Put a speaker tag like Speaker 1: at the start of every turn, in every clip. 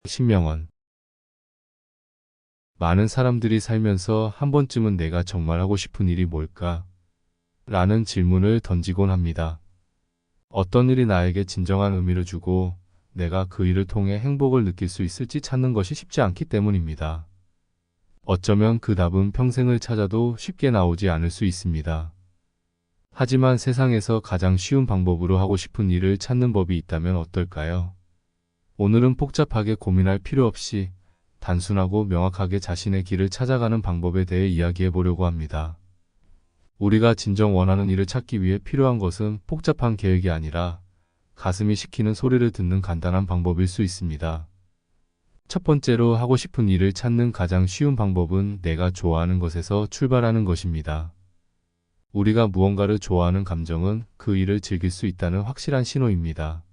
Speaker 1: 신명원. 많은 사람들이 살면서 한 번쯤은 내가 정말 하고 싶은 일이 뭘까? 라는 질문을 던지곤 합니다. 어떤 일이 나에게 진정한 의미를 주고 내가 그 일을 통해 행복을 느낄 수 있을지 찾는 것이 쉽지 않기 때문입니다. 어쩌면 그 답은 평생을 찾아도 쉽게 나오지 않을 수 있습니다. 하지만 세상에서 가장 쉬운 방법으로 하고 싶은 일을 찾는 법이 있다면 어떨까요? 오늘은 복잡하게 고민할 필요 없이 단순하고 명확하게 자신의 길을 찾아가는 방법에 대해 이야기해 보려고 합니다. 우리가 진정 원하는 일을 찾기 위해 필요한 것은 복잡한 계획이 아니라 가슴이 시키는 소리를 듣는 간단한 방법일 수 있습니다. 첫 번째로 하고 싶은 일을 찾는 가장 쉬운 방법은 내가 좋아하는 것에서 출발하는 것입니다. 우리가 무언가를 좋아하는 감정은 그 일을 즐길 수 있다는 확실한 신호입니다.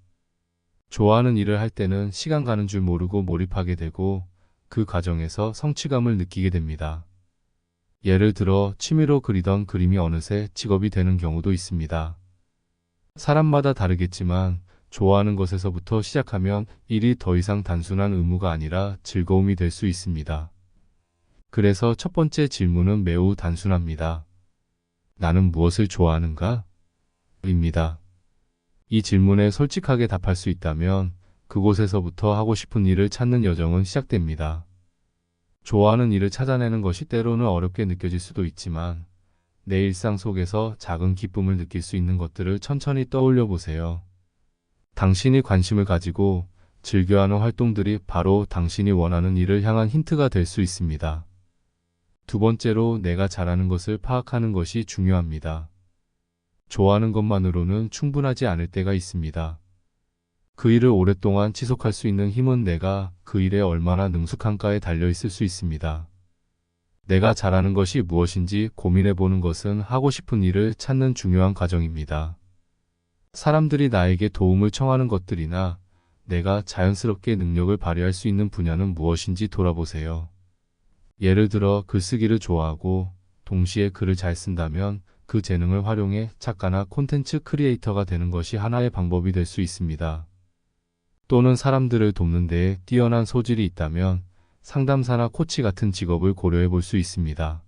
Speaker 1: 좋아하는 일을 할 때는 시간 가는 줄 모르고 몰입하게 되고 그 과정에서 성취감을 느끼게 됩니다. 예를 들어 취미로 그리던 그림이 어느새 직업이 되는 경우도 있습니다. 사람마다 다르겠지만 좋아하는 것에서부터 시작하면 일이 더 이상 단순한 의무가 아니라 즐거움이 될 수 있습니다. 그래서 첫 번째 질문은 매우 단순합니다. 나는 무엇을 좋아하는가? 입니다. 이 질문에 솔직하게 답할 수 있다면 그곳에서부터 하고 싶은 일을 찾는 여정은 시작됩니다. 좋아하는 일을 찾아내는 것이 때로는 어렵게 느껴질 수도 있지만 내 일상 속에서 작은 기쁨을 느낄 수 있는 것들을 천천히 떠올려 보세요. 당신이 관심을 가지고 즐겨하는 활동들이 바로 당신이 원하는 일을 향한 힌트가 될 수 있습니다. 두 번째로 내가 잘하는 것을 파악하는 것이 중요합니다. 좋아하는 것만으로는 충분하지 않을 때가 있습니다. 그 일을 오랫동안 지속할 수 있는 힘은 내가 그 일에 얼마나 능숙한가에 달려 있을 수 있습니다. 내가 잘하는 것이 무엇인지 고민해 보는 것은 하고 싶은 일을 찾는 중요한 과정입니다. 사람들이 나에게 도움을 청하는 것들이나 내가 자연스럽게 능력을 발휘할 수 있는 분야는 무엇인지 돌아보세요. 예를 들어 글쓰기를 좋아하고 동시에 글을 잘 쓴다면 그 재능을 활용해 작가나 콘텐츠 크리에이터가 되는 것이 하나의 방법이 될 수 있습니다. 또는 사람들을 돕는 데에 뛰어난 소질이 있다면 상담사나 코치 같은 직업을 고려해 볼 수 있습니다.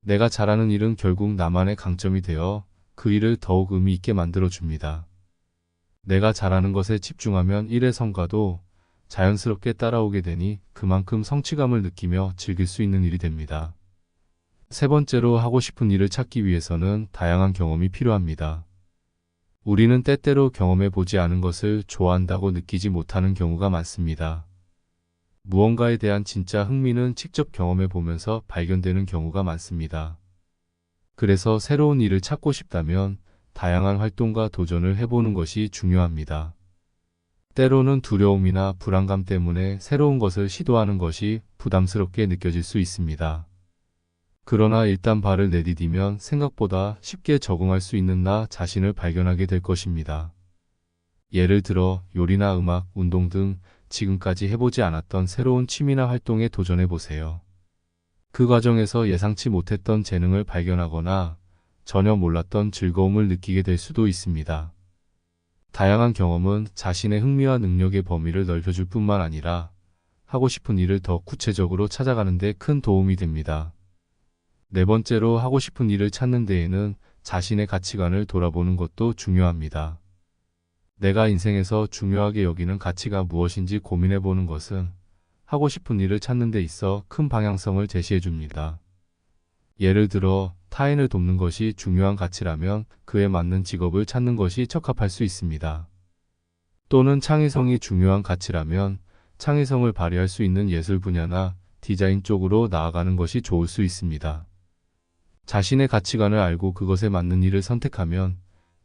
Speaker 1: 내가 잘하는 일은 결국 나만의 강점이 되어 그 일을 더욱 의미 있게 만들어 줍니다. 내가 잘하는 것에 집중하면 일의 성과도 자연스럽게 따라오게 되니 그만큼 성취감을 느끼며 즐길 수 있는 일이 됩니다. 세 번째로 하고 싶은 일을 찾기 위해서는 다양한 경험이 필요합니다. 우리는 때때로 경험해 보지 않은 것을 좋아한다고 느끼지 못하는 경우가 많습니다. 무언가에 대한 진짜 흥미는 직접 경험해 보면서 발견되는 경우가 많습니다. 그래서 새로운 일을 찾고 싶다면 다양한 활동과 도전을 해보는 것이 중요합니다. 때로는 두려움이나 불안감 때문에 새로운 것을 시도하는 것이 부담스럽게 느껴질 수 있습니다. 그러나 일단 발을 내디디면 생각보다 쉽게 적응할 수 있는 나 자신을 발견하게 될 것입니다. 예를 들어 요리나 음악, 운동 등 지금까지 해보지 않았던 새로운 취미나 활동에 도전해 보세요. 그 과정에서 예상치 못했던 재능을 발견하거나 전혀 몰랐던 즐거움을 느끼게 될 수도 있습니다. 다양한 경험은 자신의 흥미와 능력의 범위를 넓혀줄 뿐만 아니라 하고 싶은 일을 더 구체적으로 찾아가는 데 큰 도움이 됩니다. 네 번째로 하고 싶은 일을 찾는 데에는 자신의 가치관을 돌아보는 것도 중요합니다. 내가 인생에서 중요하게 여기는 가치가 무엇인지 고민해 보는 것은 하고 싶은 일을 찾는 데 있어 큰 방향성을 제시해 줍니다. 예를 들어 타인을 돕는 것이 중요한 가치라면 그에 맞는 직업을 찾는 것이 적합할 수 있습니다. 또는 창의성이 중요한 가치라면 창의성을 발휘할 수 있는 예술 분야나 디자인 쪽으로 나아가는 것이 좋을 수 있습니다. 자신의 가치관을 알고 그것에 맞는 일을 선택하면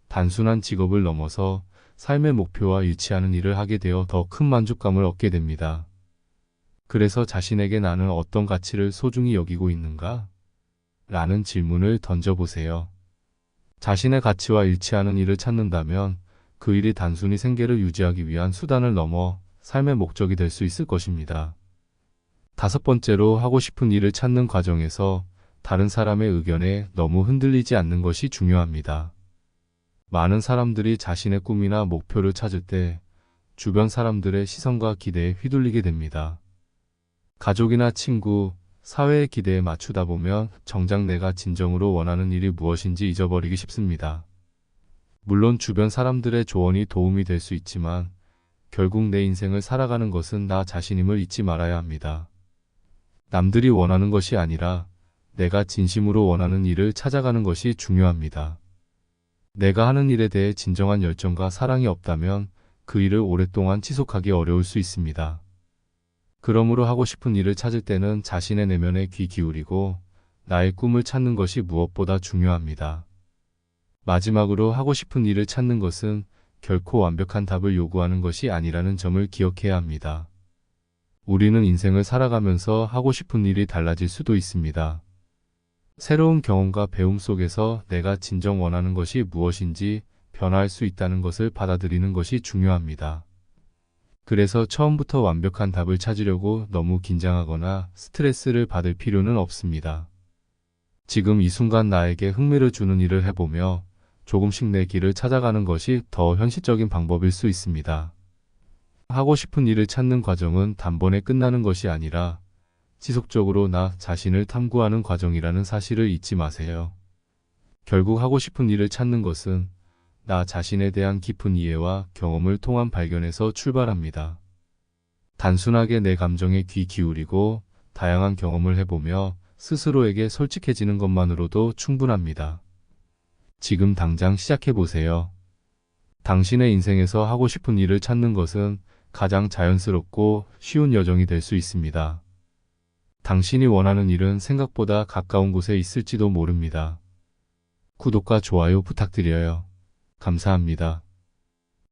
Speaker 1: 단순한 직업을 넘어서 삶의 목표와 일치하는 일을 하게 되어 더 큰 만족감을 얻게 됩니다. 그래서 자신에게 나는 어떤 가치를 소중히 여기고 있는가? 라는 질문을 던져보세요. 자신의 가치와 일치하는 일을 찾는다면 그 일이 단순히 생계를 유지하기 위한 수단을 넘어 삶의 목적이 될 수 있을 것입니다. 다섯 번째로 하고 싶은 일을 찾는 과정에서 다른 사람의 의견에 너무 흔들리지 않는 것이 중요합니다. 많은 사람들이 자신의 꿈이나 목표를 찾을 때 주변 사람들의 시선과 기대에 휘둘리게 됩니다. 가족이나 친구, 사회의 기대에 맞추다 보면 정작 내가 진정으로 원하는 일이 무엇인지 잊어버리기 쉽습니다. 물론 주변 사람들의 조언이 도움이 될 수 있지만 결국 내 인생을 살아가는 것은 나 자신임을 잊지 말아야 합니다. 남들이 원하는 것이 아니라 내가 진심으로 원하는 일을 찾아가는 것이 중요합니다. 내가 하는 일에 대해 진정한 열정과 사랑이 없다면 그 일을 오랫동안 지속하기 어려울 수 있습니다. 그러므로 하고 싶은 일을 찾을 때는 자신의 내면에 귀 기울이고 나의 꿈을 찾는 것이 무엇보다 중요합니다. 마지막으로 하고 싶은 일을 찾는 것은 결코 완벽한 답을 요구하는 것이 아니라는 점을 기억해야 합니다. 우리는 인생을 살아가면서 하고 싶은 일이 달라질 수도 있습니다. 새로운 경험과 배움 속에서 내가 진정 원하는 것이 무엇인지 변화할 수 있다는 것을 받아들이는 것이 중요합니다. 그래서 처음부터 완벽한 답을 찾으려고 너무 긴장하거나 스트레스를 받을 필요는 없습니다. 지금 이 순간 나에게 흥미를 주는 일을 해보며 조금씩 내 길을 찾아가는 것이 더 현실적인 방법일 수 있습니다. 하고 싶은 일을 찾는 과정은 단번에 끝나는 것이 아니라 지속적으로 나 자신을 탐구하는 과정이라는 사실을 잊지 마세요. 결국 하고 싶은 일을 찾는 것은 나 자신에 대한 깊은 이해와 경험을 통한 발견에서 출발합니다. 단순하게 내 감정에 귀 기울이고 다양한 경험을 해보며 스스로에게 솔직해지는 것만으로도 충분합니다. 지금 당장 시작해보세요. 당신의 인생에서 하고 싶은 일을 찾는 것은 가장 자연스럽고 쉬운 여정이 될 수 있습니다. 당신이 원하는 일은 생각보다 가까운 곳에 있을지도 모릅니다. 구독과 좋아요 부탁드려요. 감사합니다.